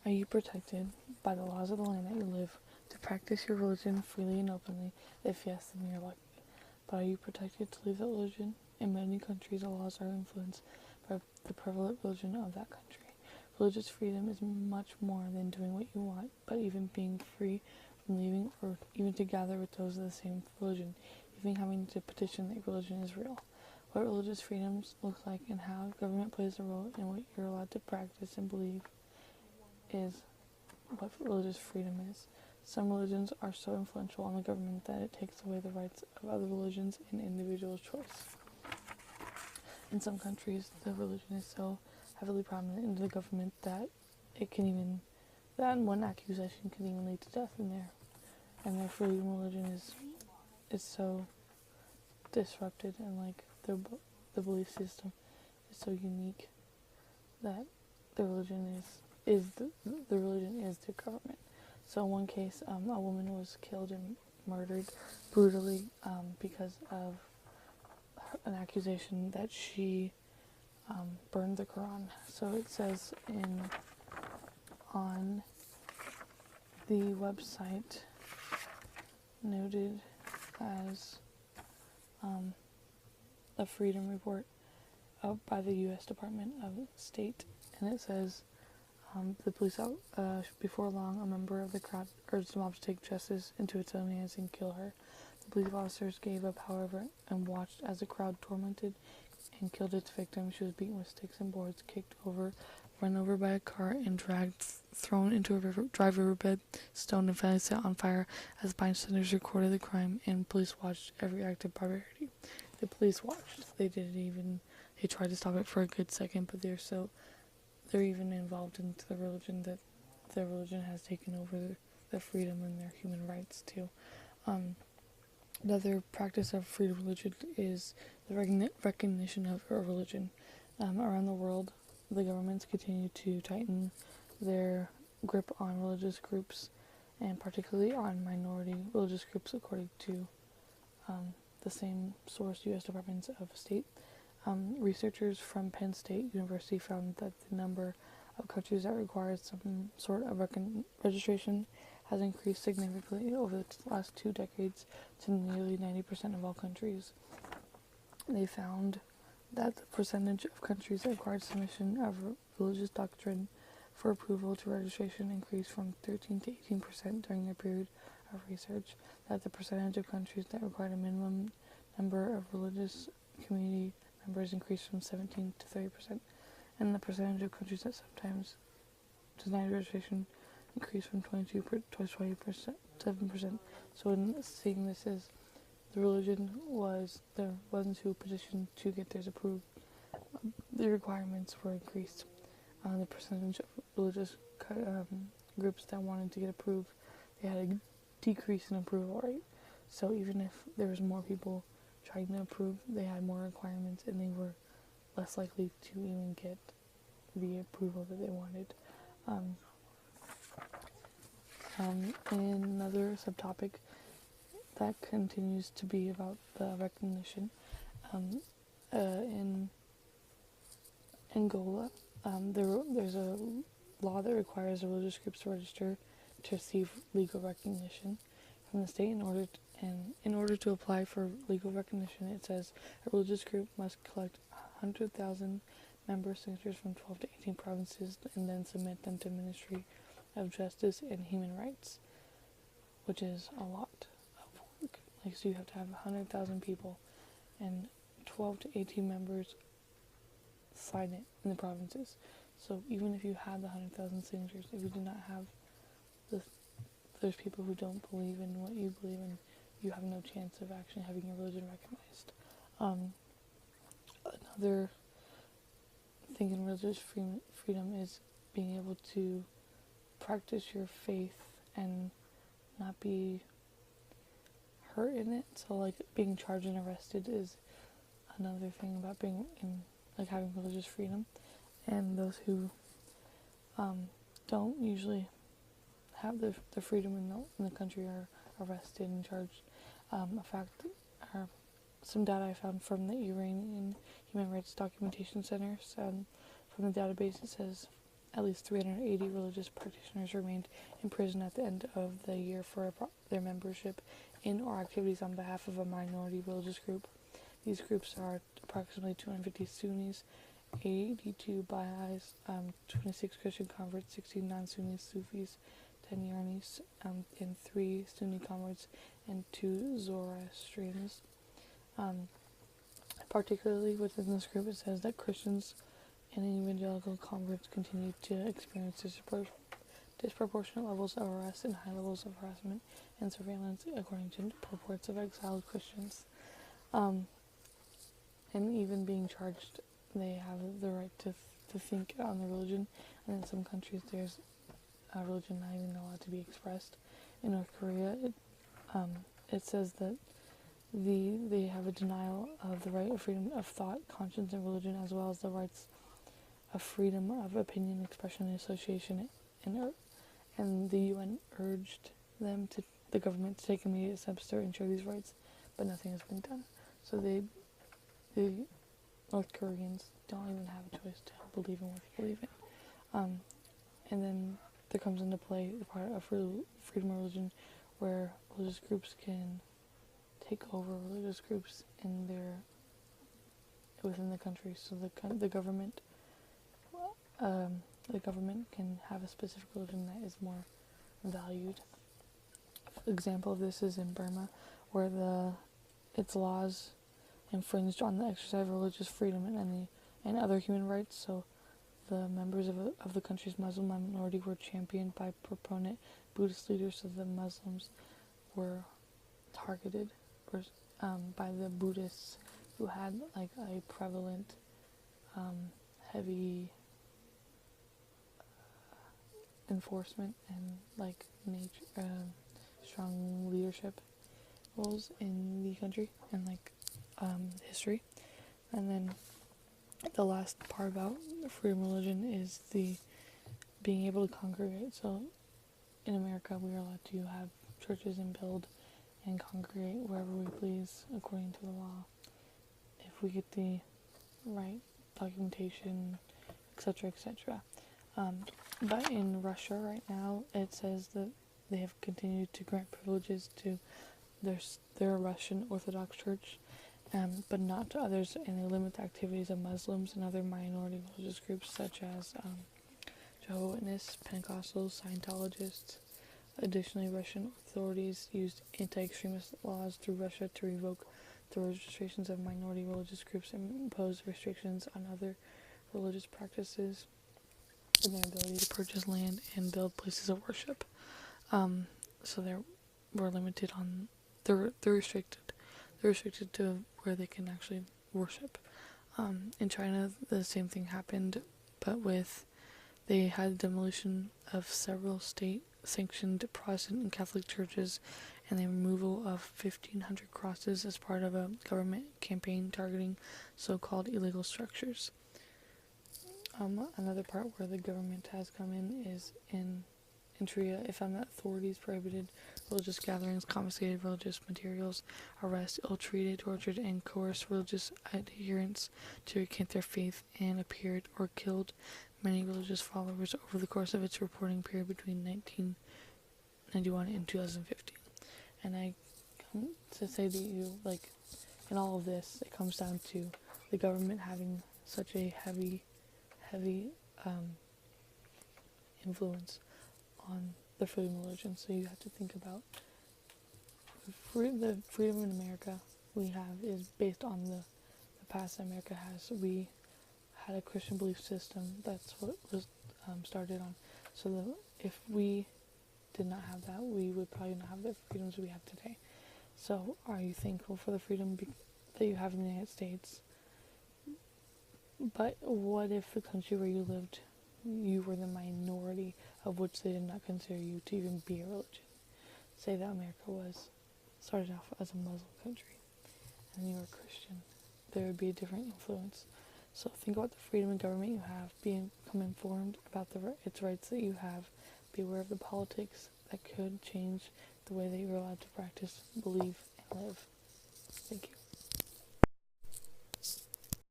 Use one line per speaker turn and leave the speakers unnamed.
Are you protected by the laws of the land that you live to practice your religion freely and openly? If yes, then you're lucky. But are you protected to leave that religion? In many countries, the laws are influenced by the prevalent religion of that country. Religious freedom is much more than doing what you want, but even being free from leaving or even to gather with those of the same religion, even having to petition that religion is real. What religious freedoms look like and how government plays a role in what you're allowed to practice and believe is what religious freedom is. Some religions are so influential on the government that it takes away the rights of other religions and individual choice. In some countries, the religion is so heavily prominent in the government that one accusation can even lead to death in there. And their freedom religion is so disrupted, and like the belief system is so unique that the religion the religion is the government. So in one case, a woman was killed and murdered brutally because of an accusation that she burned the Quran. So it says on the website noted as a freedom report by the U.S. Department of State, and it says the police before long, a member of the crowd urged the mob to take justice into its own hands and kill her. The police officers gave up, however, and watched as the crowd tormented and killed its victim. She was beaten with sticks and boards, kicked over, run over by a car, and dragged, thrown into a dry riverbed, stoned, and finally set on fire as bystanders recorded the crime, and police watched every act of barbarity. The police watched. They tried to stop it for a good second, but they're even involved into the religion that their religion has taken over their freedom and their human rights too. Another practice of freedom religion is the recognition of a religion. Around the world, the governments continue to tighten their grip on religious groups, and particularly on minority religious groups, according to the same source, U.S. Department of State. Researchers from Penn State University found that the number of countries that require some sort of registration has increased significantly over the last 2 decades to nearly 90% of all countries. They found that the percentage of countries that required submission of religious doctrine for approval to registration increased from 13 to 18% during their period of research, that the percentage of countries that required a minimum number of religious community members increased from 17 to 30%, and the percentage of countries that sometimes denied registration increased from 22 to 7%. So in seeing this as the religion was the ones who petitioned to get theirs approved, the requirements were increased. The percentage of religious groups that wanted to get approved, they had a decrease in approval rate. So even if there was more people trying to approve, they had more requirements and they were less likely to even get the approval that they wanted. Another subtopic that continues to be about the recognition in Angola, there's a law that requires religious groups to register to receive legal recognition from the state. In order to apply for legal recognition, it says a religious group must collect 100,000 member signatures from 12 to 18 provinces and then submit them to Ministry of Justice and Human Rights, which is a lot of work. So you have to have 100,000 people and 12 to 18 members sign it in the provinces. So even if you had the 100,000 signatures, if you do not have there's people who don't believe in what you believe in, you have no chance of actually having your religion recognized. Another thing in religious freedom is being able to practice your faith and not be hurt in it. So like being charged and arrested is another thing about being in having religious freedom, and those who don't usually have the freedom in the country are arrested and charged. Some data I found from the Iranian Human Rights Documentation Center, from the database, it says at least 380 religious practitioners remained in prison at the end of the year for their membership in or activities on behalf of a minority religious group. These groups are approximately 250 Sunnis, 82 Baha'is, 26 Christian converts, 16 non-Sunni Sufis, 10 Iranis, and 3 Sunni converts, and 2 Zoroastrians. Particularly within this group, it says that Christians and evangelical converts continue to experience disproportionate levels of arrest and high levels of harassment and surveillance, according to reports of exiled Christians. And even being charged, they have the right to think on their religion, and in some countries there's a religion not even allowed to be expressed. In North Korea, it says that they have a denial of the right of freedom of thought, conscience, and religion, as well as the rights of freedom of opinion, expression, and association, and the UN urged the government to take immediate steps to ensure these rights, but nothing has been done. So the North Koreans don't even have a choice to believe in what they believe in. And then there comes into play the part of freedom of religion, where religious groups can take over religious groups within the country. So the government can have a specific religion that is more valued. Example of this is in Burma, where its laws infringed on the exercise of religious freedom and other human rights. So the members of the country's Muslim minority were championed by proponent Buddhist leaders, so the Muslims were targeted by the Buddhists who had like a prevalent heavy enforcement and like strong leadership roles in the country and like history. And then the last part about freedom of religion is the being able to congregate. So in America, we are allowed to have churches and build and congregate wherever we please according to the law, if we get the right documentation, etc., etc. But in Russia right now, it says that they have continued to grant privileges to their Russian Orthodox Church, but not to others, and they limit the activities of Muslims and other minority religious groups such as Jehovah's Witnesses, Pentecostals, Scientologists. Additionally, Russian authorities used anti-extremist laws through Russia to revoke the registrations of minority religious groups and impose restrictions on other religious practices and their ability to purchase land and build places of worship. So we're limited on they're restricted. They're restricted to where they can actually worship. In China, the same thing happened, but they had demolition of several state-sanctioned Protestant and Catholic churches and the removal of 1,500 crosses as part of a government campaign targeting so-called illegal structures. Another part where the government has come in is in Korea. It found that authorities prohibited religious gatherings, confiscated religious materials, arrested, ill-treated, tortured, and coerced religious adherents to recant their faith, and appeared or killed many religious followers over the course of its reporting period between 1991 and 2015. And I come to say to you, like, in all of this, it comes down to the government having such a heavy influence on the freedom of religion. So you have to think about the freedom in America we have is based on the past that America has. We had a Christian belief system. That's what was started on. So if we did not have that, we would probably not have the freedoms we have today. So are you thankful for the freedom that you have in the United States? But what if the country where you lived, you were the minority of which they did not consider you to even be a religion? Say that America started off as a Muslim country and you were a Christian. There would be a different influence. So think about the freedom and government you have. Become informed about its rights that you have. Be aware of the politics that could change the way that you're allowed to practice, believe, and live. Thank you.